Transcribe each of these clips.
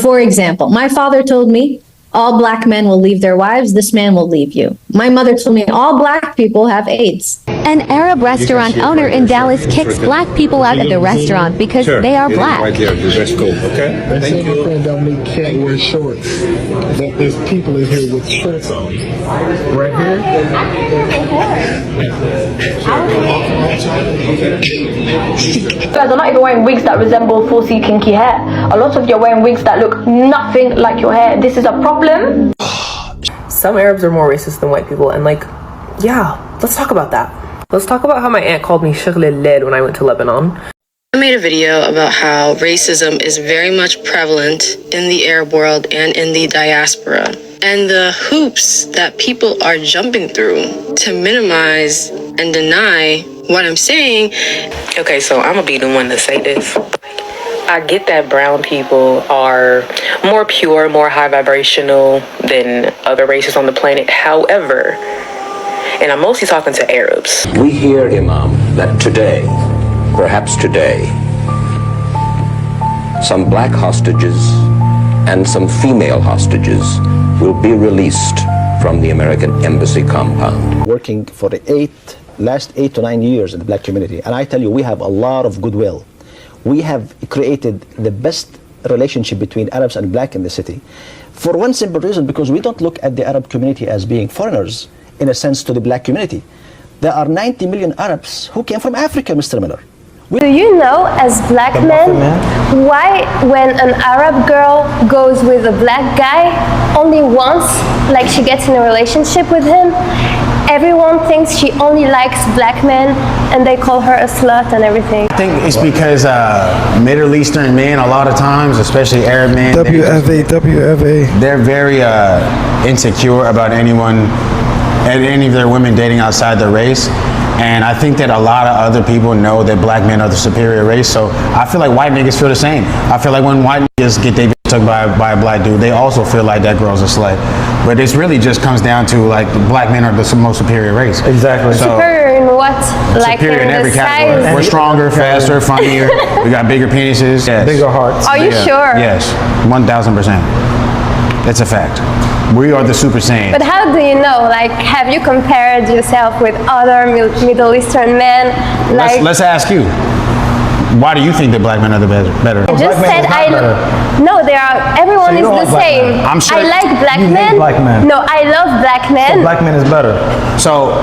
For example, my father told me, all black men will leave their wives, this man will leave you. My mother told me, all black people have AIDS. An Arab restaurant owner in Dallas kicks black people out of the restaurant because they are black. Right there, that's cool. Okay. They say my friend Dominique can't wear shorts. That there's people in here with shorts on. Right here. You guys are not even wearing wigs that resemble 4C kinky hair. A lot of you are wearing wigs that look nothing like your hair. This is a problem. Some Arabs are more racist than white people, and yeah, let's talk about that. Let's talk about how my aunt called me Shaghl al-Lail when I went to Lebanon. I made a video about how racism is very much prevalent in the Arab world and in the diaspora, and the hoops that people are jumping through to minimize and deny what I'm saying. Okay, so I'm gonna be the one to say this. I get that brown people are more pure, more high vibrational than other races on the planet. However, and I'm mostly talking to Arabs. We hear, Imam, that today, perhaps today, some black hostages and some female hostages will be released from the American Embassy compound. Working for the last 8 to 9 years in the black community, and I tell you, we have a lot of goodwill. We have created the best relationship between Arabs and black in the city for one simple reason, because we don't look at the Arab community as being foreigners in a sense to the black community. There are 90 million Arabs who came from Africa, Mr. Miller. Do you know, as black men, why when an Arab girl goes with a black guy only once, like she gets in a relationship with him, everyone thinks she only likes black men and they call her a slut and everything? I think it's because Middle Eastern men, a lot of times, especially Arab men, WFA. they're very insecure about any of their women dating outside their race. And I think that a lot of other people know that black men are the superior race. So I feel like white niggas feel the same. I feel like when white niggas get their bitch took by a black dude, they also feel like that girl's a slut. But it really just comes down to black men are the most superior race. Exactly. So, superior in what? Like superior in every category. We're stronger, faster, funnier. We got bigger penises. Yes. Bigger hearts. Are you sure? Yes, 1,000%. That's a fact. We are the Super Saiyan. But how do you know? Have you compared yourself with other Middle Eastern men? Let's ask you. Why do you think that black men are the better? I just said no. Everyone is the same. I'm sure. I like black men. Black men. No, I love black men. So black men is better. So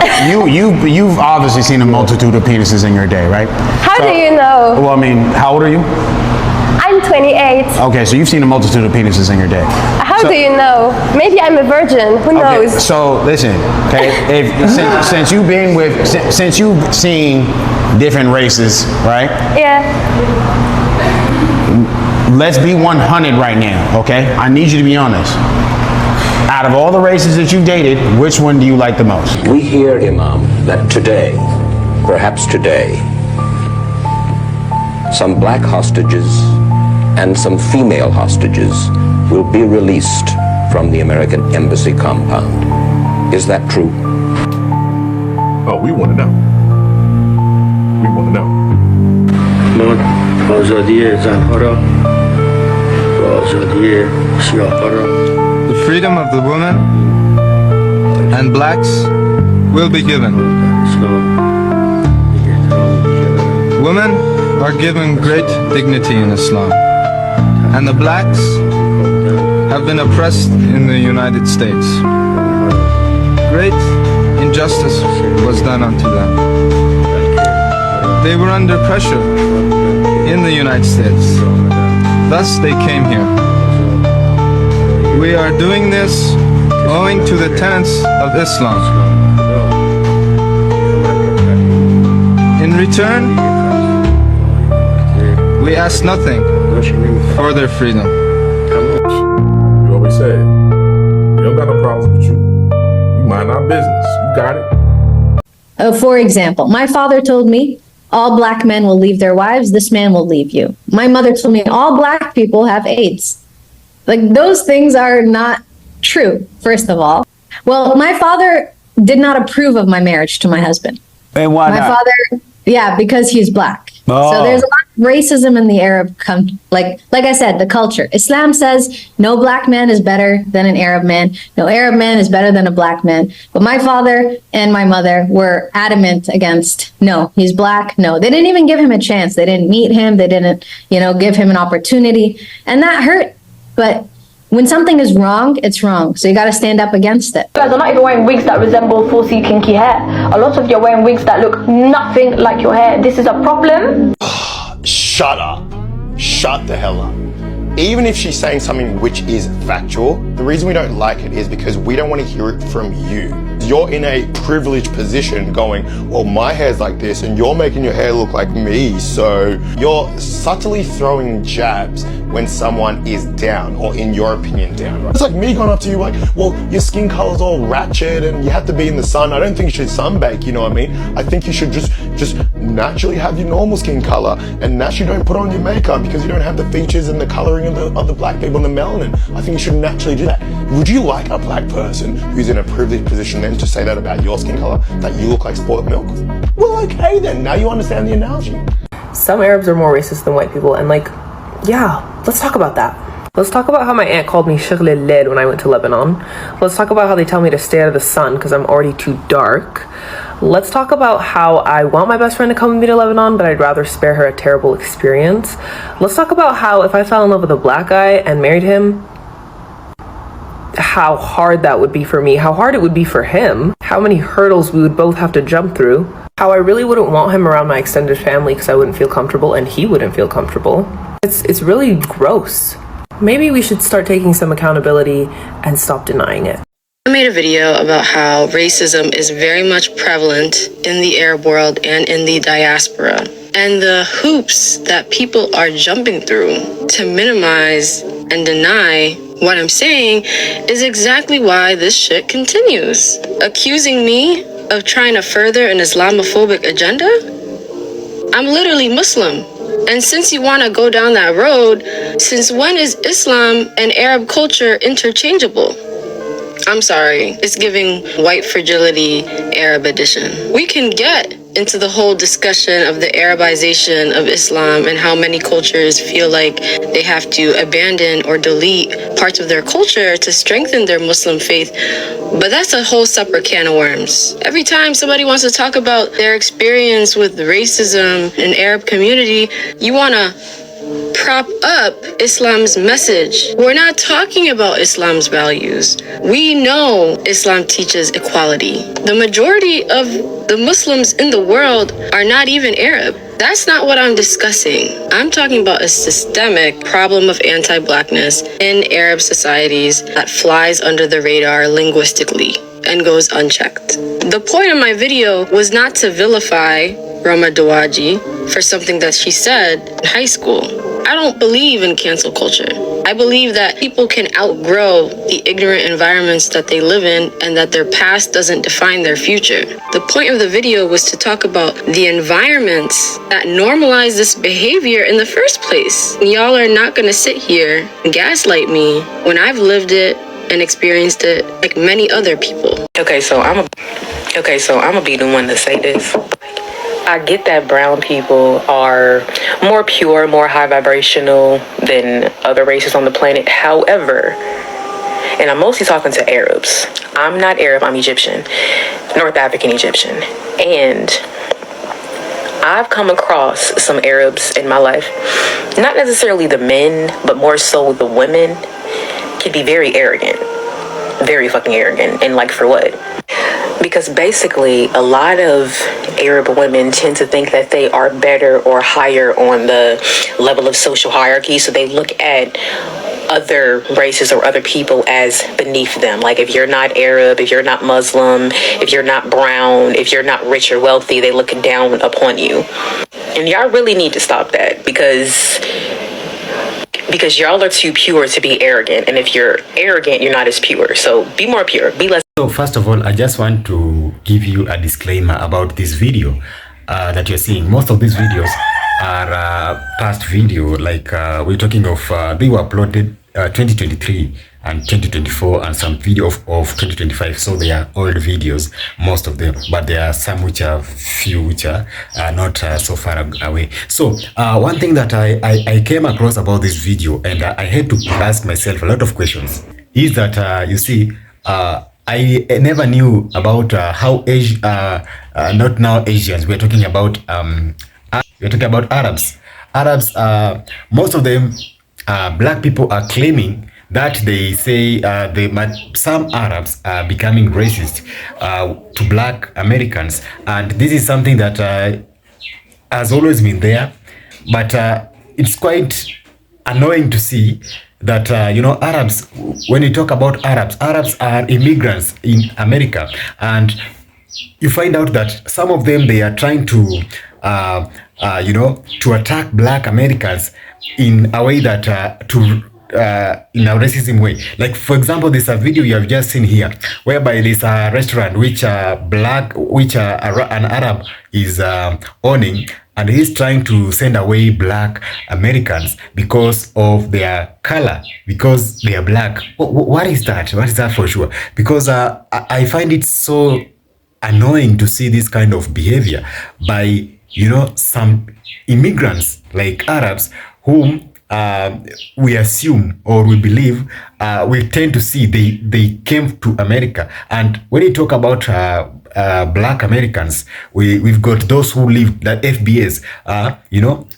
you've obviously seen a multitude of penises in your day, right? How do you know? Well, I mean, how old are you? I'm 28. Okay, so you've seen a multitude of penises in your day. How do you know? Maybe I'm a virgin. Who knows? So listen, okay. Since you've seen different races, right? Yeah. Let's be 100 right now, okay? I need you to be honest. Out of all the races that you dated, which one do you like the most? We hear, Imam, that today, perhaps today, some black hostages and some female hostages will be released from the American Embassy compound. Is that true? Oh, we want to know. We want to know. ما آزادی زنها را و آزادی سیاه‌ها را. The freedom of the women and blacks will be given. Women are given great dignity in Islam, and the blacks have been oppressed in the United States. Great injustice was done unto them. They were under pressure in the United States. Thus they came here. We are doing this owing to the tenets of Islam. In return, we ask nothing for their freedom. You always say, we don't got no problems with you. You mind our business. You got it. For example, my father told me, all black men will leave their wives, this man will leave you. My mother told me, all black people have AIDS. Those things are not true, first of all. Well, my father did not approve of my marriage to my husband. And why not? My father, because he's black. So there's a lot of racism in the Arab like I said, the culture. Islam says no black man is better than an Arab man. No Arab man is better than a black man. But my father and my mother were adamant against, no, he's black. No, they didn't even give him a chance. They didn't meet him. They didn't, give him an opportunity. And that hurt. But when something is wrong, it's wrong. So you got to stand up against it. You guys are not even wearing wigs that resemble 4C kinky hair. A lot of you are wearing wigs that look nothing like your hair. This is a problem. Shut up. Shut the hell up. Even if she's saying something which is factual, the reason we don't like it is because we don't want to hear it from you. You're in a privileged position going, well, my hair's like this and you're making your hair look like me. So you're subtly throwing jabs when someone is down, or in your opinion down. It's like me going up to you like, well, your skin color's all ratchet and you have to be in the sun. I don't think you should sunbake, you know what I mean? I think you should just naturally have your normal skin color and naturally don't put on your makeup because you don't have the features and the coloring of the black people and the melanin. I think you should naturally do that. Would you like a black person who's in a privileged position then to say that about your skin color, that you look like spoiled milk? Well, okay then, now you understand the analogy. Some Arabs are more racist than white people, and yeah, let's talk about that. Let's talk about how my aunt called me Shaghl al-Lail when I went to Lebanon. Let's talk about how they tell me to stay out of the sun because I'm already too dark. Let's talk about how I want my best friend to come with me to Lebanon, but I'd rather spare her a terrible experience. Let's talk about how if I fell in love with a black guy and married him, how hard that would be for me, how hard it would be for him, how many hurdles we would both have to jump through, how I really wouldn't want him around my extended family because I wouldn't feel comfortable and he wouldn't feel comfortable. It's really gross. Maybe we should start taking some accountability and stop denying it. I made a video about how racism is very much prevalent in the Arab world and in the diaspora, and the hoops that people are jumping through to minimize and deny what I'm saying is exactly why this shit continues. Accusing me of trying to further an Islamophobic agenda? I'm literally Muslim. And since you want to go down that road, since when is Islam and Arab culture interchangeable? I'm sorry, it's giving white fragility Arab edition. We can get into the whole discussion of the Arabization of Islam and how many cultures feel like they have to abandon or delete parts of their culture to strengthen their Muslim faith. But that's a whole separate can of worms. Every time somebody wants to talk about their experience with racism in Arab community, you want to prop up Islam's message. We're not talking about Islam's values. We know Islam teaches equality. The majority of the Muslims in the world are not even Arab. That's not what I'm discussing. I'm talking about a systemic problem of anti-blackness in Arab societies that flies under the radar linguistically and goes unchecked. The point of my video was not to vilify Rama Dawaji for something that she said in high school. I don't believe in cancel culture. I believe that people can outgrow the ignorant environments that they live in and that their past doesn't define their future. The point of the video was to talk about the environments that normalize this behavior in the first place. Y'all are not gonna sit here and gaslight me when I've lived it and experienced it like many other people. Okay, so I'm gonna be the one to say this. I get that brown people are more pure, more high vibrational than other races on the planet. However, and I'm mostly talking to Arabs. I'm not Arab, I'm Egyptian, North African Egyptian. And I've come across some Arabs in my life, not necessarily the men, but more so the women, can be very arrogant, very fucking arrogant. And for what? Because basically a lot of Arab women tend to think that they are better or higher on the level of social hierarchy. So they look at other races or other people as beneath them. Like if you're not Arab, if you're not Muslim, if you're not brown, if you're not rich or wealthy, they look down upon you. And y'all really need to stop that because y'all are too pure to be arrogant. And if you're arrogant, you're not as pure. So be more pure, be less. So first of all, I just want to give you a disclaimer about this video that you're seeing. Most of these videos are past video, we're talking of, they were uploaded 2023 and 2024 and some video of 2025. So they are old videos, most of them, but there are some which are few which are not so far away. So one thing that I came across about this video, and I had to ask myself a lot of questions, is that you see, I never knew about how not now Asians, we're talking about Arabs. Most of them, black people are claiming that they say some Arabs are becoming racist to black Americans, and this is something that has always been there, but it's quite annoying to see that Arabs, when you talk about Arabs are immigrants in America, and you find out that some of them, they are trying to to attack black Americans in a way that in a racism way. Like, for example, there's a video you have just seen here whereby there's a restaurant which an Arab is owning, and he's trying to send away black Americans because of their color, because they are black. What is that? What is that for sure? Because I find it so annoying to see this kind of behavior by some immigrants like Arabs, whom we assume or we believe, we tend to see they came to America. And when you talk about black Americans, we've got those who live, the FBAs.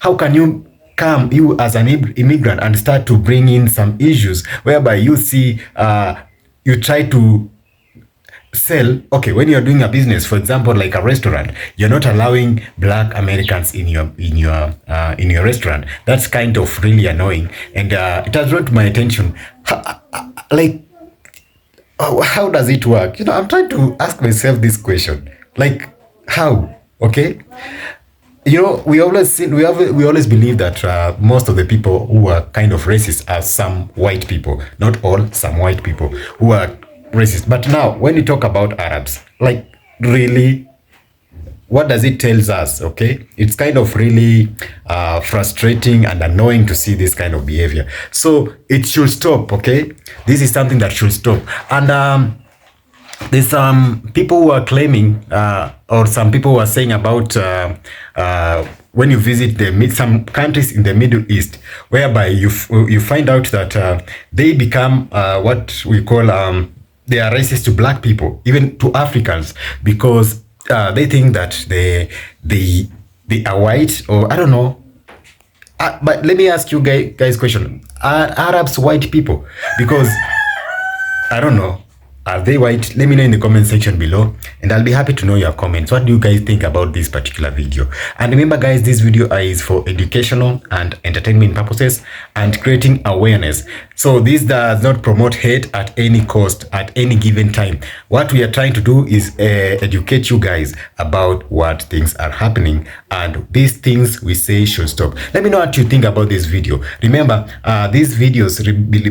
How can you come, you as an immigrant, and start to bring in some issues whereby you see you try to sell, okay, when you're doing a business, for example, like a restaurant, you're not allowing black Americans in your restaurant. That's kind of really annoying, and it has brought my attention. How does it work? I'm trying to ask myself this question, like, how? Okay, we always believe that most of the people who are kind of racist are some white people, not all, some white people who are racist. But now, when you talk about Arabs, like, really, what does it tell us? Okay, it's kind of really frustrating and annoying to see this kind of behavior. So it should stop. Okay, this is something that should stop. And there's some people who are claiming, or some people who are saying about when you visit some countries in the Middle East, whereby you find out that they become what we call they are racist to black people, even to Africans, because they think that they are white, or I don't know. But let me ask you guys question: are Arabs white people? Because I don't know. Are they white? Let me know in the comment section below, and I'll be happy to know your comments. What do you guys think about this particular video? And remember, guys, this video is for educational and entertainment purposes and creating awareness. So this does not promote hate at any cost, at any given time. What we are trying to do is educate you guys about what things are happening, and these things we say should stop. Let me know what you think about this video. Remember, these videos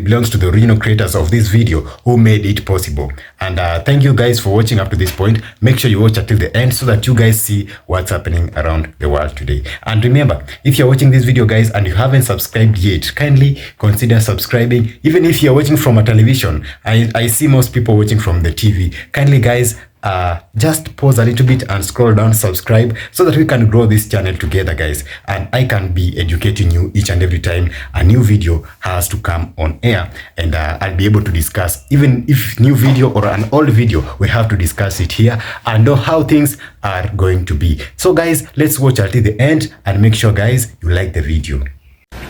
belongs to the original creators of this video who made it possible. And thank you guys for watching up to this point. Make sure you watch until the end so that you guys see what's happening around the world today. And remember, if you're watching this video, guys, and you haven't subscribed yet, kindly consider subscribing. Even if you're watching from a television, I see most people watching from the TV. Kindly, guys, just pause a little bit and scroll down, subscribe, so that we can grow this channel together, guys, and I can be educating you each and every time a new video has to come on air, and I'll be able to discuss, even if new video or an old video, we have to discuss it here and know how things are going to be. So guys, let's watch until the end and make sure, guys, you like the video.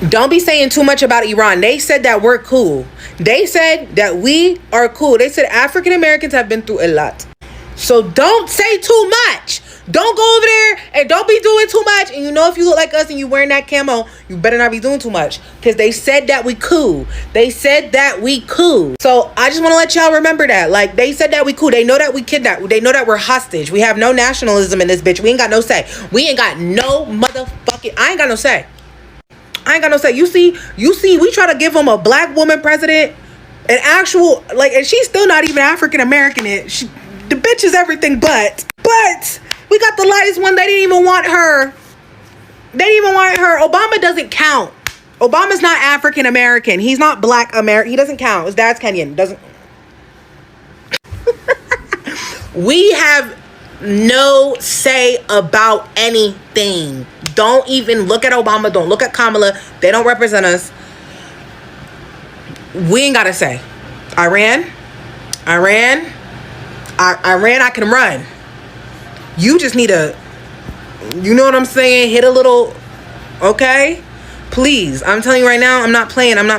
Don't be saying too much about Iran. They said that we're cool. They said that we are cool. They said African Americans have been through a lot. So don't say too much. Don't go over there and don't be doing too much. And if you look like us and you wearing that camo, you better not be doing too much, because they said that we cool. They said that we cool. So I just want to let y'all remember that. Like, they said that we cool. They know that we kidnapped. They know that we're hostage. We have no nationalism in this bitch. We ain't got no say. We ain't got no motherfucking, I ain't got no say. I ain't got no say. You see, we try to give them a black woman president, an actual, like, and she's still not even African American. The bitch is everything but we got the lightest one. They didn't even want her. Obama doesn't count. Obama's not African American. He's not Black American. He doesn't count. His dad's Kenyan. Doesn't. We have no say about anything. Don't even look at Obama. Don't look at Kamala. They don't represent us. We ain't got to say. Iran, I can run. You just need to, you know what I'm saying? Hit a little, okay? Please, I'm telling you right now, I'm not playing. I ain't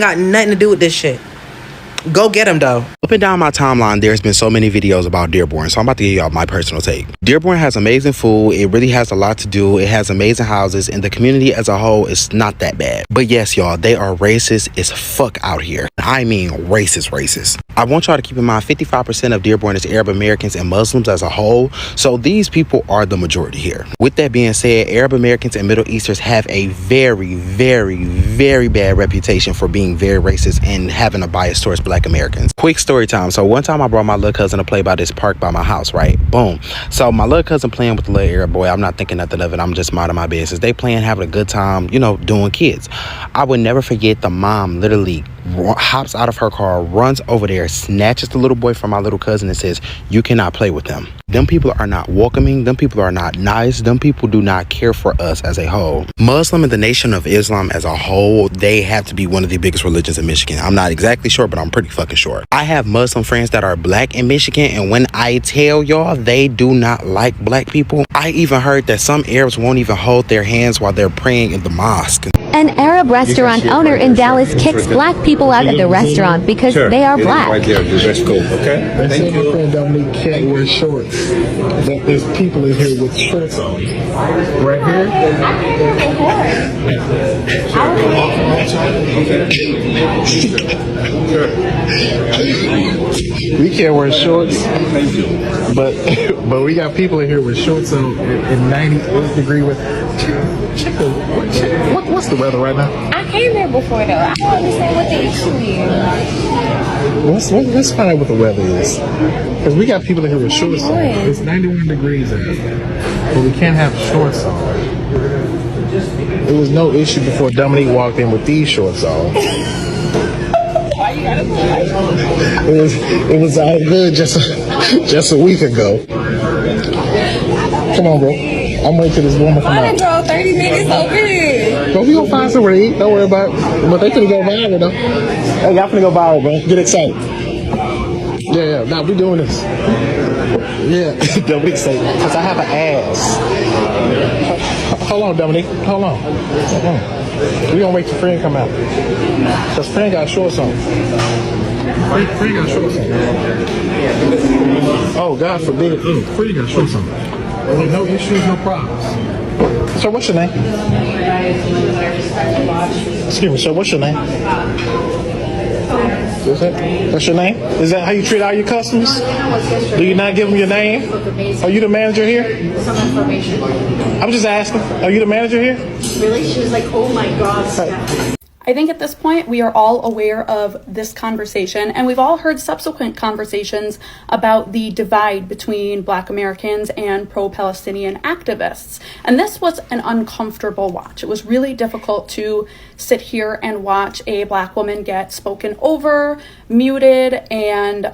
got nothing to do with this shit. Go get him though. Up and down my timeline, there's been so many videos about Dearborn, so I'm about to give y'all my personal take. Dearborn has amazing food. It really has a lot to do. It has amazing houses, and the community as a whole is not that bad. But yes, y'all, they are racist as fuck out here. I mean racist. I want y'all to keep in mind 55% of Dearborn is Arab Americans and Muslims as a whole, so these people are the majority here. With that being said, Arab Americans and Middle Easterns have a very, very, very bad reputation for being very racist and having a bias towards Black Americans. Quick story time. So one time I brought my little cousin to play by this park by my house, right? Boom. So my little cousin playing with the little Arab boy. I'm not thinking nothing of it. I'm just minding my business. They playing, having a good time, you know, doing kids. I would never forget the mom literally hops out of her car, runs over there, snatches the little boy from my little cousin and says, "You cannot play with them." Them people are not welcoming. Them people are not nice. Them people do not care for us as a whole. Muslim and the Nation of Islam as a whole, they have to be one of the biggest religions in Michigan. I'm not exactly sure, but I'm pretty fucking sure. I have Muslim friends that are Black in Michigan, and when I tell y'all they do not like Black people, I even heard that some Arabs won't even hold their hands while they're praying in the mosque. An Arab restaurant owner in Dallas kicks Black people out of the restaurant because they are Black. Right there, that's cool. Okay. They say my friend Dominique can't wear shorts. That there's people in here with shorts on. Right here. We can't wear shorts, but we got people in here with shorts on in 98-degree weather. What's the weather right now? I came here before though. I don't understand what the issue is. Let's find out what the weather is. Because we got people in here with shorts on. It's 91 degrees out, but we can't have shorts on. It was no issue before Dominique walked in with these shorts on. Why you gotta look like It was all good just a week ago. Come on, bro. I'm waiting till this woman come out. I drove 30 minutes over here. But we gonna find somewhere to eat. Don't worry about it. But they finna go viral though. Hey, y'all finna go viral, bro. Get excited. Yeah. Nah, we doing this. Yeah, Dominique say, because I have an ass. Hold on, Dominique. Hold on. We gonna wait till Fred come out. Because Fred got shorts on. Fred got shorts on. Oh, God forbid. Fred got shorts on. No issues, no problems. So what's your name? Excuse me, sir, what's your name? That's your name? Is that how you treat all your customers? Do you not give them your name? Are you the manager here? Some information. I'm just asking. Are you the manager here? Really? She was like, oh my God. I think at this point we are all aware of this conversation, and we've all heard subsequent conversations about the divide between Black Americans and pro-Palestinian activists. And this was an uncomfortable watch. It was really difficult to sit here and watch a Black woman get spoken over, muted, and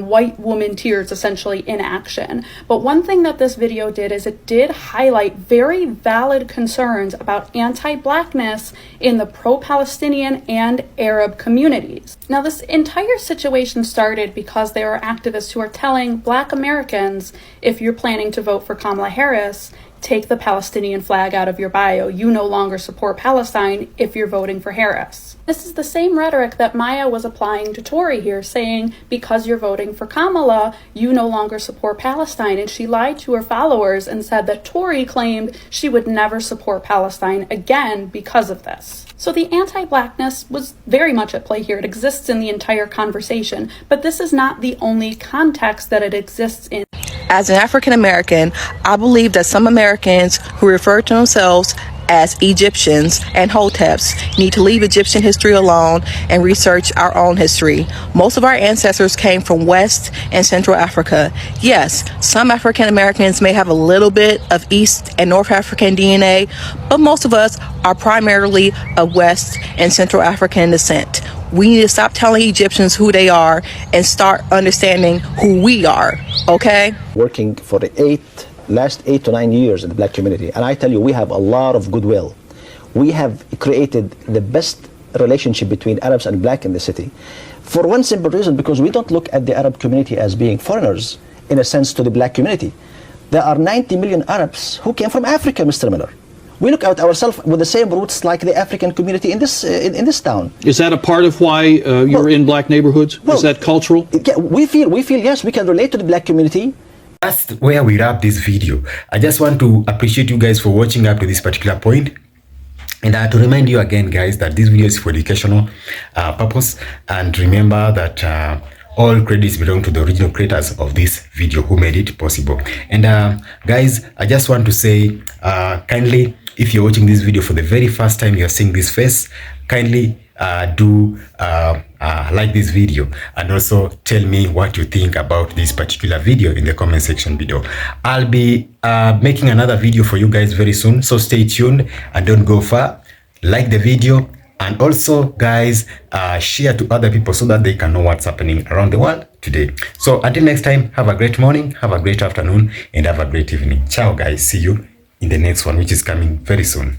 white woman tears essentially in action. But one thing that this video did is it did highlight very valid concerns about anti-Blackness in the pro-Palestinian and Arab communities. Now, this entire situation started because there are activists who are telling Black Americans, if you're planning to vote for Kamala Harris, take the Palestinian flag out of your bio. You no longer support Palestine if you're voting for Harris. This is the same rhetoric that Maya was applying to Tory here, saying because you're voting for Kamala, you no longer support Palestine. And she lied to her followers and said that Tory claimed she would never support Palestine again because of this. So the anti-Blackness was very much at play here. It exists in the entire conversation, but this is not the only context that it exists in. As an African American, I believe that some Americans who refer to themselves as Egyptians and Hoteps need to leave Egyptian history alone and research our own history. Most of our ancestors came from West and Central Africa. Yes, some African Americans may have a little bit of East and North African DNA, but most of us are primarily of West and Central African descent. We need to stop telling Egyptians who they are and start understanding who we are, okay? Working for the last 8 to 9 years in the black community, and I tell you, we have a lot of goodwill. We have created the best relationship between Arabs and black in the city for one simple reason, because we don't look at the Arab community as being foreigners in a sense to the black community. There are 90 million Arabs who came from Africa, Mr. Miller. We look at ourselves with the same roots like the African community in this town. Is that a part of why you're in black neighborhoods? Is that cultural? We feel yes, we can relate to the black community. That's where we wrap this video. I just want to appreciate you guys for watching up to this particular point. And to remind you again, guys, that this video is for educational purpose. And remember that all credits belong to the original creators of this video who made it possible. And guys, I just want to say kindly, if you're watching this video for the very first time, you're seeing this face, kindly do like this video and also tell me what you think about this particular video in the comment section below. I'll be making another video for you guys very soon, so stay tuned and don't go far. Like the video, and also guys, share to other people so that they can know what's happening around the world today. So until next time, have a great morning, have a great afternoon, and have a great evening. Ciao guys, see you in the next one, which is coming very soon.